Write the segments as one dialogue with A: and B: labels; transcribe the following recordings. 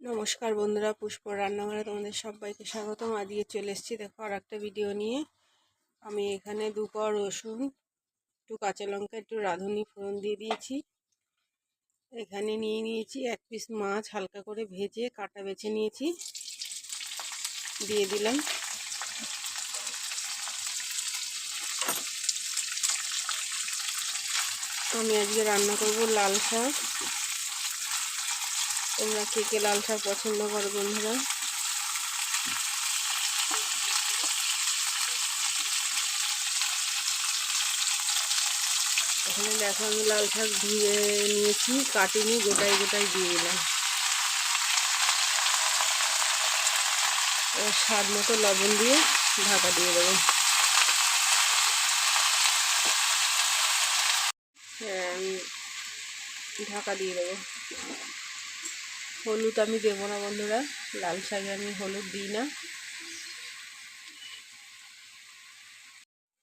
A: নমস্কার বন্ধুরা, পুষ্পর রান্নাঘরে তোমাদের সবাইকে স্বাগতম। আজকে চলে এসেছি দেখো আর একটা ভিডিও নিয়ে। আমি এখানে 2 কোয়া রসুন, একটু কাঁচা লঙ্কা, একটু রাঁধুনি ফোড়ন দিয়ে দিয়েছি। এখানে নিয়ে নিয়েছি 1 পিস মাছ, হালকা করে ভেজে কাটা বেছে নিয়েছি, দিয়ে দিলাম। আমি আজকে রান্না করব লাল শাক। তোমরা কে কে লাল শাক পছন্দ করো বন্ধুরা? এখানে দেখো আমি লাল শাক ধুয়ে নিয়েছি, কাটিনি, গোটাই গোটাই দিয়ে দিলাম। এবার স্বাদ মতো লবণ দিয়ে ঢাকা দিয়ে দেবো। ঢাকা দিয়ে দেবো। হলুদ আমি দেবো না বন্ধুরা, লাল শাকে আমি হলুদ দিই না।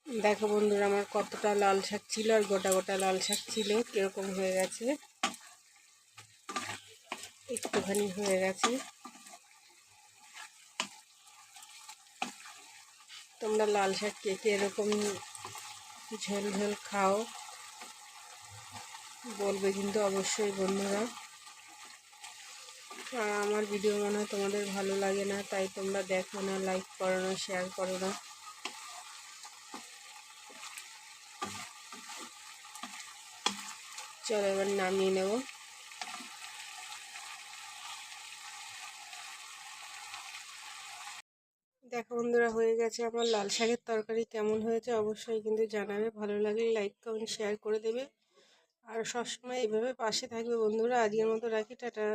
A: দেখো বন্ধুরা আমার কতটা লাল শাক ছিল, আর গোটা গোটা লাল শাক ছিল, কীরকম হয়ে গেছে, একটুখানি হয়ে গেছে। তোমরা লাল শাক কে কে এরকম ঝোল ঝোল খাও বলবে কিন্তু অবশ্যই বন্ধুরা। আর আমার ভিডিও মনে হয় তোমাদের ভালো লাগে না, তাই তোমরা দেখো না, লাইক করো না, শেয়ার করো না। চলো এবার নামিয়ে নেব। দেখো বন্ধুরা হয়ে গেছে আমার লাল শাকের তরকারি। কেমন হয়েছে অবশ্যই কিন্তু জানাবে, ভালো লাগলে লাইক কমেন্ট শেয়ার করে দেবে, আর সবসময় এইভাবে পাশে থাকবে বন্ধুরা। আজকের মতো রাখি, টাটা।